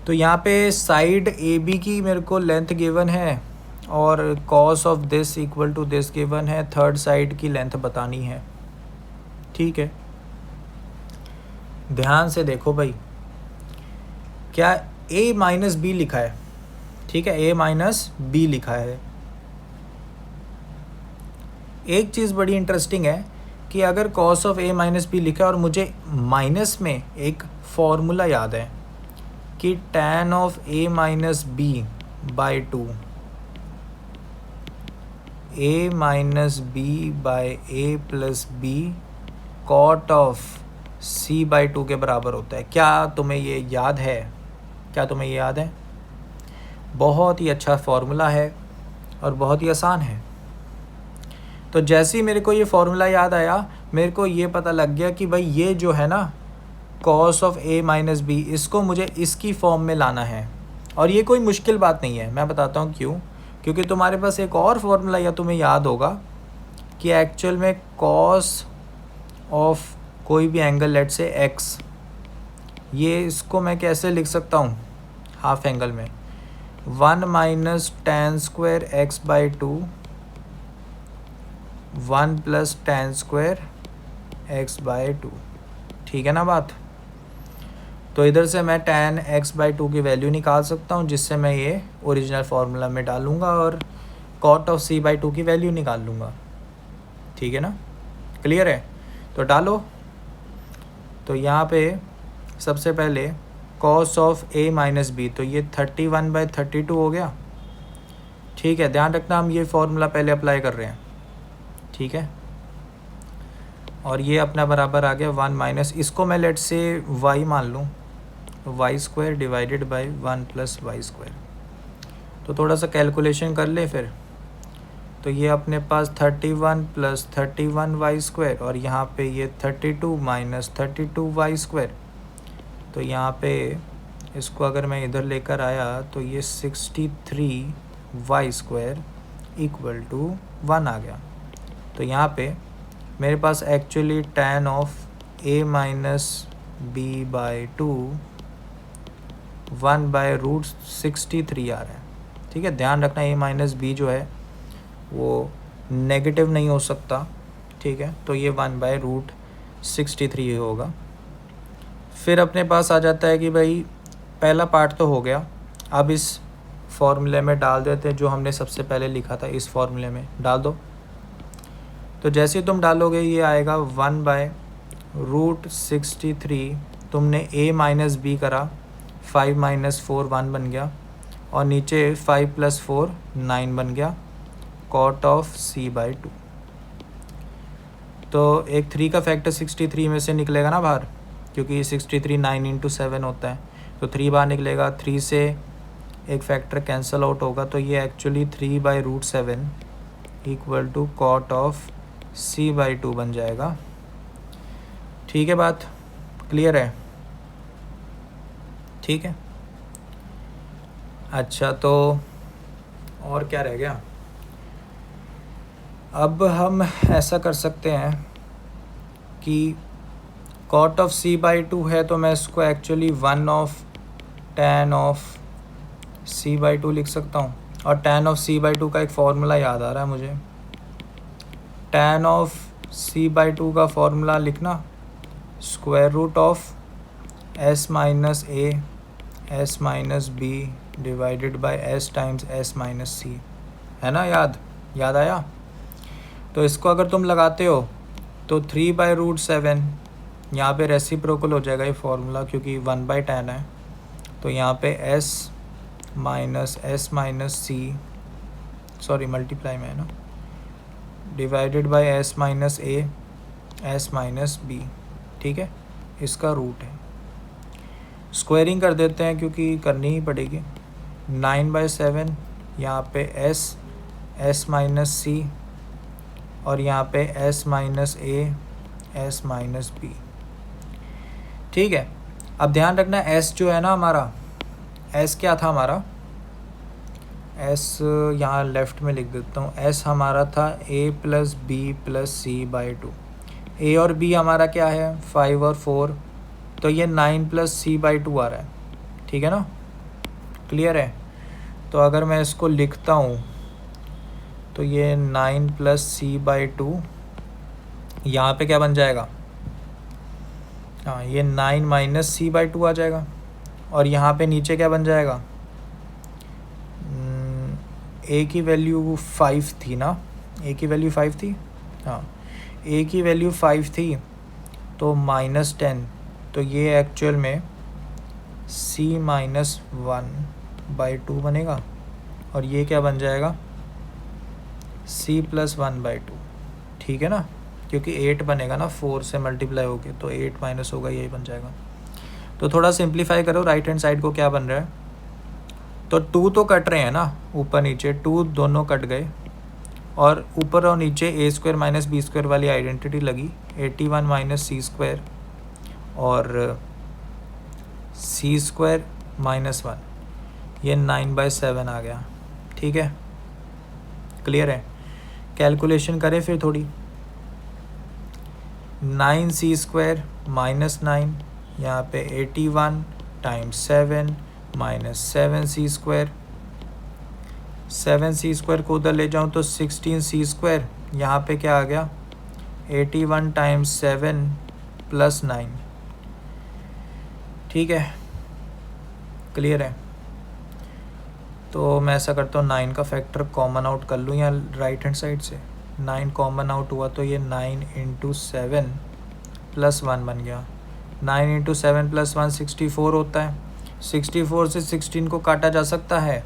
तो यहाँ पे साइड ए बी की मेरे को लेंथ गिवन है और cos of this equal to this given है। थर्ड साइड की लेंथ बतानी है, ठीक है। ध्यान से देखो भाई, क्या a माइनस बी लिखा है, ठीक है, a माइनस बी लिखा है। एक चीज़ बड़ी इंटरेस्टिंग है कि अगर cos of a minus B लिखा है और मुझे माइनस में एक फॉर्मूला याद है कि tan of a minus B by 2, a minus B by a plus B cot of c by 2 के बराबर होता है। क्या तुम्हें ये याद है? क्या तुम्हें ये याद है? बहुत ही अच्छा फॉर्मूला है और बहुत ही आसान है। तो जैसे ही मेरे को ये फॉर्मूला याद आया, मेरे को ये पता लग गया कि भाई ये जो है ना cos of a minus B, इसको मुझे इसकी फॉर्म में लाना है। और ये कोई मुश्किल बात नहीं है, मैं बताता हूँ क्यों। क्योंकि तुम्हारे पास एक और फॉर्मूला या तुम्हें याद होगा कि एक्चुअल में कॉस ऑफ कोई भी एंगल, लेट से x, ये इसको मैं कैसे लिख सकता हूँ हाफ एंगल में 1 minus tan square x by 2 1 plus tan square x by 2, ठीक है ना बात। तो इधर से मैं tan x बाई 2 की वैल्यू निकाल सकता हूँ, जिससे मैं ये ओरिजिनल फार्मूला में डालूँगा और cot ऑफ c बाई 2 की वैल्यू निकाल लूँगा, ठीक है ना। क्लियर है? तो डालो। तो यहाँ पे सबसे पहले cos of a minus B, तो ये 31/32 हो गया, ठीक है। ध्यान रखना हम ये फार्मूला पहले अप्लाई कर रहे हैं, ठीक है। और ये अपना बराबर आ गया 1 माइनस, इसको मैं लेट से y मान लूँ, Y square divided by 1 plus Y square. तो थोड़ा सा कैलकुलेशन कर ले फिर। तो ये अपने पास 31 प्लस 31 वाई स्क्वायर और यहाँ पे ये 32 माइनस 32 वाई स्क्वायर। तो यहाँ पे इसको अगर मैं इधर लेकर आया तो ये 63 वाई स्क्वायर इक्वल टू 1 आ गया। तो यहाँ पे मेरे पास actually tan of a minus B by 2 1/√63 आ रहा है, ठीक है। ध्यान रखना a माइनस बी जो है वो नेगेटिव नहीं हो सकता, ठीक है। तो ये 1/√63 होगा। फिर अपने पास आ जाता है कि भाई पहला पार्ट तो हो गया, अब इस फॉर्मूले में डाल देते हैं जो हमने सबसे पहले लिखा था, इस फॉर्मूले में डाल दो। तो जैसे तुम डालोगे ये आएगा 1/√63। तुमने a माइनस बी करा, 5 माइनस 4 1 बन गया और नीचे 5 प्लस 4 9 बन गया कॉट ऑफ c बाई 2। तो एक 3 का फैक्टर 63 में से निकलेगा ना बाहर, क्योंकि 63 9 इंटू 7 होता है, तो 3 बाहर निकलेगा। 3 से एक फैक्टर कैंसिल आउट होगा, तो ये actually 3/√7 equal to cot of c by 2 बन जाएगा, ठीक है। बात क्लियर है? ठीक है। अच्छा, तो और क्या रह गया? अब हम ऐसा कर सकते हैं कि कॉट ऑफ c बाई 2 है, तो मैं इसको actually 1 of tan of c by 2 लिख सकता हूँ। और tan ऑफ c बाई 2 का एक फॉर्मूला याद आ रहा है मुझे, tan ऑफ c/2 का फॉर्मूला लिखना, square root of s minus a s minus b divided by s times s minus c, है ना? याद आया? तो इसको अगर तुम लगाते हो तो 3/√7, यहाँ पे रेसिप्रोकल हो जाएगा ये फार्मूला क्योंकि 1/10 है, तो यहाँ पे s minus c, sorry multiply में है ना, divided by s minus a s minus b, ठीक है? इसका रूट है। स्क्वायरिंग कर देते हैं क्योंकि करनी ही पड़ेगी। 9/7 यहाँ पे s माइनस c और यहाँ पे s minus a s minus b, ठीक है? अब ध्यान रखना s जो है ना हमारा, s क्या था हमारा, s यहाँ लेफ़्ट में लिख देता हूँ, s हमारा था a plus b plus c/2। a और b हमारा क्या है, 5 और 4, तो ये 9 प्लस c/2 आ रहा है, ठीक है ना? क्लियर है? तो अगर मैं इसको लिखता हूँ तो ये 9 प्लस c/2 यहाँ पे क्या बन जाएगा, हाँ ये 9 माइनस c/2 आ जाएगा, और यहाँ पे नीचे क्या बन जाएगा, a की वैल्यू 5 थी ना, a की वैल्यू 5 थी, हाँ a की वैल्यू 5 थी, तो -10, तो ये एक्चुअल में c माइनस 1/2 बनेगा, और ये क्या बन जाएगा, c प्लस 1/2, ठीक है ना? क्योंकि 8 बनेगा ना 4 से मल्टीप्लाई होके, तो 8 माइनस होगा, यही बन जाएगा। तो थोड़ा सिंप्लीफाई करो, राइट हैंड साइड को क्या बन रहा है, तो 2 तो कट रहे हैं ना, ऊपर नीचे 2 दोनों कट गए, और ऊपर और नीचे a² माइनस b² वाली आइडेंटिटी लगी, 81 माइनस c² और c² माइनस 1, ये 9/7 आ गया, ठीक है? क्लियर है? कैलकुलेशन करें फिर थोड़ी, 9c² माइनस 9, यहाँ पे 81 टाइम्स 7 माइनस 7c², 7c² को उधर ले जाऊँ तो 16c², यहाँ पे क्या आ गया, 81 टाइम्स 7 प्लस 9, ठीक है? क्लियर है? तो मैं ऐसा करता हूँ, 9 का फैक्टर कॉमन आउट कर लूँ यहाँ राइट हैंड साइड से, 9 कॉमन आउट हुआ तो ये 9 इंटू 7 प्लस 1 बन गया, 9 इंटू 7 प्लस 1 64 होता है, 64 से 16 को काटा जा सकता है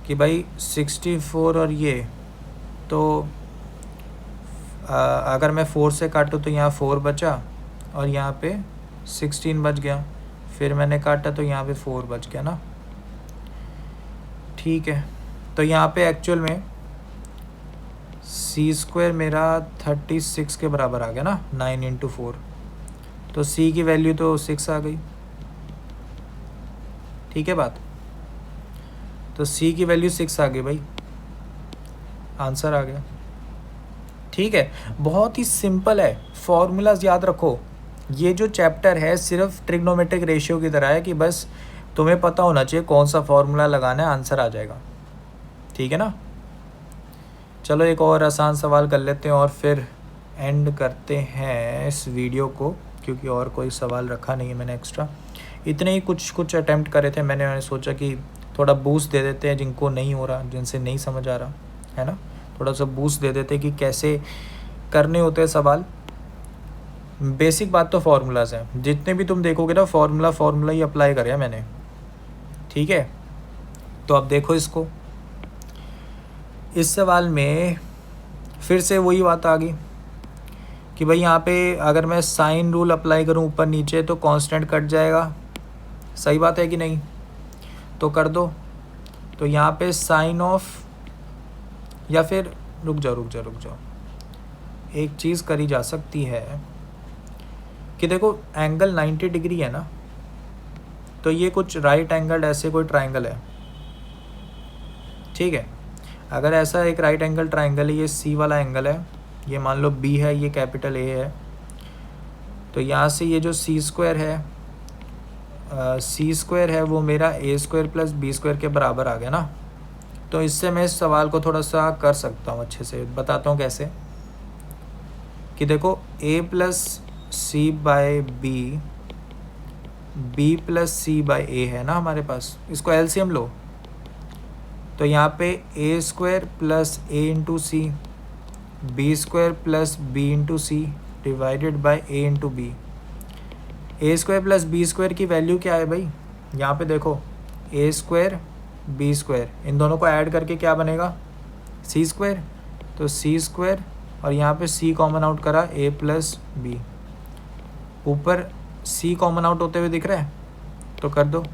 कि भाई 64 और ये, तो अगर मैं 4 से काटूँ तो यहाँ 4 बचा और यहाँ पे 16 बच गया, फिर मैंने काटा तो यहाँ पे 4 बच गया ना, ठीक है? तो यहाँ पे एक्चुअल में c² मेरा 36 के बराबर आ गया ना, 9 इंटू 4, तो c की वैल्यू तो 6 आ गई, ठीक है बात? तो c की वैल्यू 6 आ गई भाई, आंसर आ गया, ठीक है? बहुत ही सिंपल है, फॉर्मूलाज याद रखो। ये जो चैप्टर है सिर्फ ट्रिग्नोमेट्रिक रेशियो की तरह है कि बस तुम्हें पता होना चाहिए कौन सा फॉर्मूला लगाना है, आंसर आ जाएगा, ठीक है ना? चलो एक और आसान सवाल कर लेते हैं और फिर एंड करते हैं इस वीडियो को, क्योंकि और कोई सवाल रखा नहीं है मैंने एक्स्ट्रा, इतने ही कुछ अटैम्प्ट करे थे मैंने सोचा कि थोड़ा बूस्ट दे देते हैं जिनको नहीं हो रहा, जिनसे नहीं समझ आ रहा है ना, थोड़ा सा बूस्ट दे देते कि कैसे करने होते हैं सवाल। बेसिक बात तो फार्मूलाज हैं, जितने भी तुम देखोगे ना फार्मूला ही अप्लाई करें मैंने, ठीक है? तो अब देखो इसको, इस सवाल में फिर से वही बात आ गई कि भाई यहाँ पे अगर मैं साइन रूल अप्लाई करूँ ऊपर नीचे तो कांस्टेंट कट जाएगा, सही बात है कि नहीं? तो कर दो, तो यहाँ पे साइन ऑफ, या फिर रुक जाओ, एक चीज़ करी जा सकती है कि देखो एंगल 90 डिग्री है ना, तो ये कुछ राइट एंगल ऐसे कोई ट्राइंगल है, ठीक है? अगर ऐसा एक राइट एंगल ट्राइंगल है, ये सी वाला एंगल है, ये मान लो बी है, ये कैपिटल ए है, तो यहाँ से ये जो c² है c² है वो मेरा a² प्लस b² के बराबर आ गया ना। तो इससे मैं इस सवाल को थोड़ा सा कर सकता हूँ, अच्छे से बताता हूँ कैसे। कि देखो a plus C by B, B plus C by A है ना हमारे पास, इसको एलसीएम लो तो यहाँ पे A square plus A into C, B square plus B into C divided by A into B. A square plus B square की वैल्यू क्या है भाई, यहाँ पे देखो ए स्क्वायर बी स्क्वायर, इन दोनों को ऐड करके क्या बनेगा सी स्क्वायर, तो सी स्क्वायर और यहाँ पे सी कॉमन आउट करा ए प्लस बी, ऊपर सी कॉमन आउट होते हुए दिख रहा है तो कर दो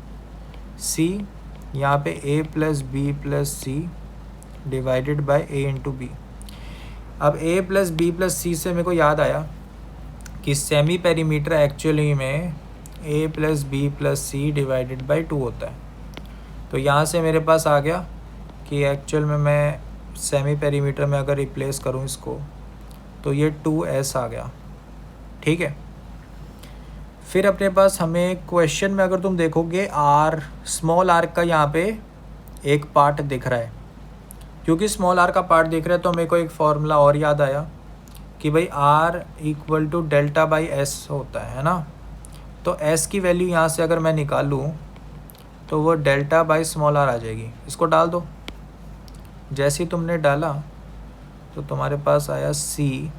सी, यहाँ पे A plus C divided by A into B. अब ए प्लस सी से मेरे को याद आया कि सेमी पेरीमीटर एक्चुअली में ए प्लस सी डिवाइडेड बाय 2 होता है। तो यहाँ से मेरे पास आ गया कि एक्चुअल में मैं सेमी पेरीमीटर में अगर रिप्लेस करूँ इसको तो ये 2s आ गया। ठीक है, फिर अपने पास हमें क्वेश्चन में अगर तुम देखोगे आर, स्मॉल आर का यहाँ पे एक पार्ट दिख रहा है, क्योंकि स्मॉल आर का पार्ट दिख रहा है तो मेरे को एक फॉर्मूला और याद आया कि भाई R equal to delta by S होता है ना। तो एस की वैल्यू यहाँ से अगर मैं निकालूँ तो वो डेल्टा बाई स्मॉल आर आ जाएगी, इसको डाल दो। जैसे ही तुमने डाला तो तुम्हारे पास आया C,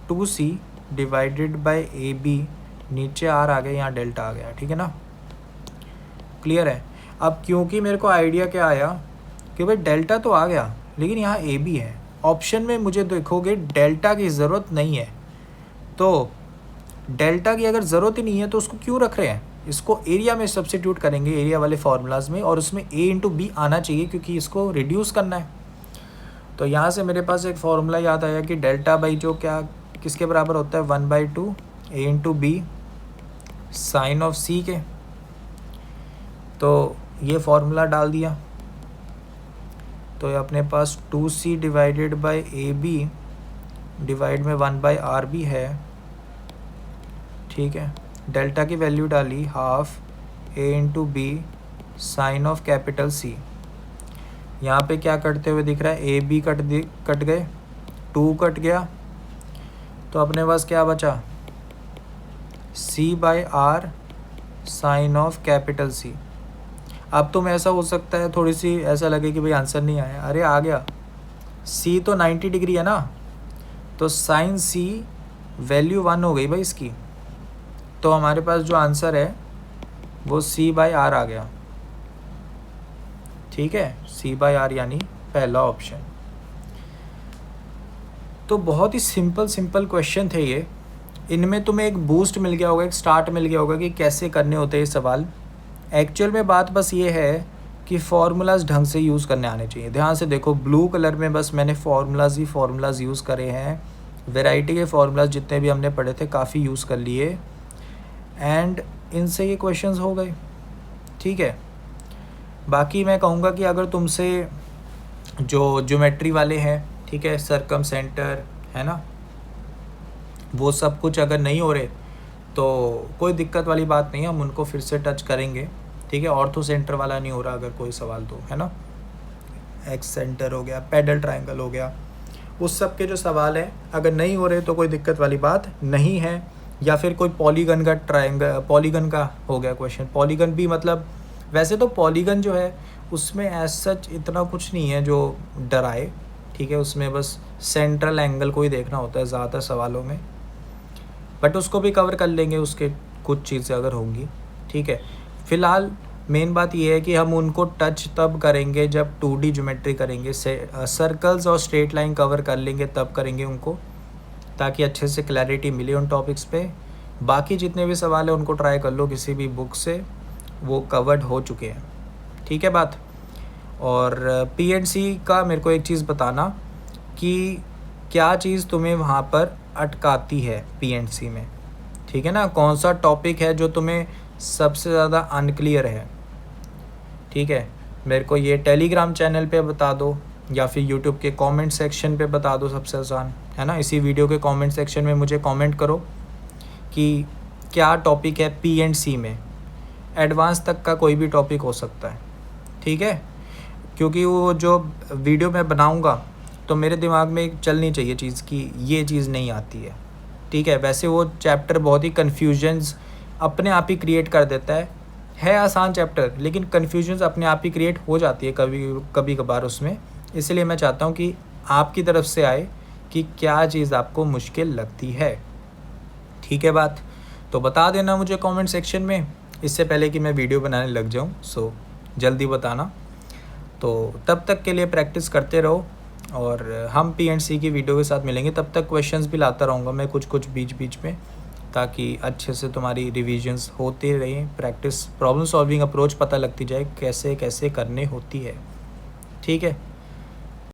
2c divided by A B, नीचे आर आ गया, यहाँ डेल्टा आ गया। ठीक है ना, क्लियर है। अब क्योंकि मेरे को आइडिया क्या आया कि भाई डेल्टा तो आ गया लेकिन यहाँ ए बी है, ऑप्शन में मुझे देखोगे डेल्टा की ज़रूरत नहीं है, तो डेल्टा की अगर ज़रूरत ही नहीं है तो उसको क्यों रख रहे हैं, इसको एरिया में सब्स्टिट्यूट करेंगे, एरिया वाले फार्मूलाज में, और उसमें ए इंटू बी आना चाहिए क्योंकि इसको रिड्यूस करना है। तो यहाँ से मेरे पास एक फार्मूला याद आया कि डेल्टा बाई जो क्या किसके बराबर होता है 1/2 A into B sine of C के। तो ये फार्मूला डाल दिया तो ये अपने पास 2c divided by A B divide में 1/r भी है। ठीक है, डेल्टा की वैल्यू डाली half A into B sine of capital C. यहाँ पे क्या कटते हुए दिख रहा है, ए बी कट गए, 2 कट गया, तो अपने पास क्या बचा c/r साइन ऑफ कैपिटल सी। अब तुम ऐसा हो सकता है थोड़ी सी ऐसा लगे कि भाई आंसर नहीं आया, अरे आ गया, c तो 90 डिग्री है ना, तो साइन c वैल्यू 1 हो गई भाई इसकी, तो हमारे पास जो आंसर है वो c/r आ गया। ठीक है, c/r यानी पहला ऑप्शन। तो बहुत ही सिंपल क्वेश्चन थे ये, इनमें तुम्हें एक बूस्ट मिल गया होगा, एक स्टार्ट मिल गया होगा कि कैसे करने होते हैं ये सवाल। एक्चुअल में बात बस ये है कि फार्मूलाज ढंग से यूज़ करने आने चाहिए। ध्यान से देखो, ब्लू कलर में बस मैंने फार्मूलाज यूज़ करे हैं, वैरायटी के फार्मूलाज जितने भी हमने पढ़े थे काफ़ी यूज़ कर लिए, एंड इनसे ये क्वेश्चंस हो गए। ठीक है, बाकी मैं कहूँगा कि अगर तुमसे जो ज्योमेट्री वाले हैं, ठीक है, सर्कम सेंटर है ना, वो सब कुछ अगर नहीं हो रहे तो कोई दिक्कत वाली बात नहीं है, हम उनको फिर से टच करेंगे। ठीक है, ऑर्थो सेंटर वाला नहीं हो रहा अगर कोई सवाल तो, है ना, एक्स सेंटर हो गया, पैडल ट्रायंगल हो गया, उस सब के जो सवाल हैं अगर नहीं हो रहे तो कोई दिक्कत वाली बात नहीं है। या फिर कोई पॉलीगन का पॉलीगन का हो गया क्वेश्चन, पॉलीगन भी मतलब वैसे तो पॉलीगन जो है उसमें एज सच इतना कुछ नहीं है जो डराए। ठीक है, उसमें बस सेंट्रल एंगल को ही देखना होता है ज़्यादातर सवालों में, बट उसको भी कवर कर लेंगे, उसके कुछ चीज़ें अगर होंगी। ठीक है, फ़िलहाल मेन बात ये है कि हम उनको टच तब करेंगे जब 2D ज्योमेट्री करेंगे, सर्कल्स और स्ट्रेट लाइन कवर कर लेंगे तब करेंगे उनको, ताकि अच्छे से क्लैरिटी मिले उन टॉपिक्स पे। बाकी जितने भी सवाल हैं उनको ट्राई कर लो किसी भी बुक से, वो कवर्ड हो चुके हैं। ठीक है बात। और PNC का मेरे को एक चीज़ बताना कि क्या चीज़ तुम्हें वहाँ पर अटकाती है PNC में। ठीक है ना, कौन सा टॉपिक है जो तुम्हें सबसे ज़्यादा अनक्लियर है। ठीक है, मेरे को ये टेलीग्राम चैनल पे बता दो या फिर यूट्यूब के कमेंट सेक्शन पे बता दो, सबसे आसान है ना। इसी वीडियो के कमेंट सेक्शन में मुझे कमेंट करो कि क्या टॉपिक है PNC में, एडवांस तक का कोई भी टॉपिक हो सकता है। ठीक है, क्योंकि वो जो वीडियो मैं बनाऊंगा तो मेरे दिमाग में चलनी चाहिए चीज़ कि ये चीज़ नहीं आती है, ठीक है। वैसे वो चैप्टर बहुत ही कन्फ्यूजन्स अपने आप ही क्रिएट कर देता है आसान चैप्टर, लेकिन कन्फ्यूजन्स अपने आप ही क्रिएट हो जाती है कभी कभार उसमें। इसलिए मैं चाहता हूँ कि आपकी तरफ से आए कि क्या चीज़ आपको मुश्किल लगती है, ठीक है बात। तो बता देना मुझे कमेंट सेक्शन में, इससे पहले कि मैं वीडियो बनाने लग जाऊँ, सो जल्दी बताना। तो तब तक के लिए प्रैक्टिस करते रहो और हम P&C की वीडियो के साथ मिलेंगे। तब तक क्वेश्चंस भी लाता रहूँगा मैं कुछ बीच में, ताकि अच्छे से तुम्हारी रिविजन्स होते रहें, प्रैक्टिस प्रॉब्लम सॉल्विंग अप्रोच पता लगती जाए कैसे कैसे करने होती है, ठीक है।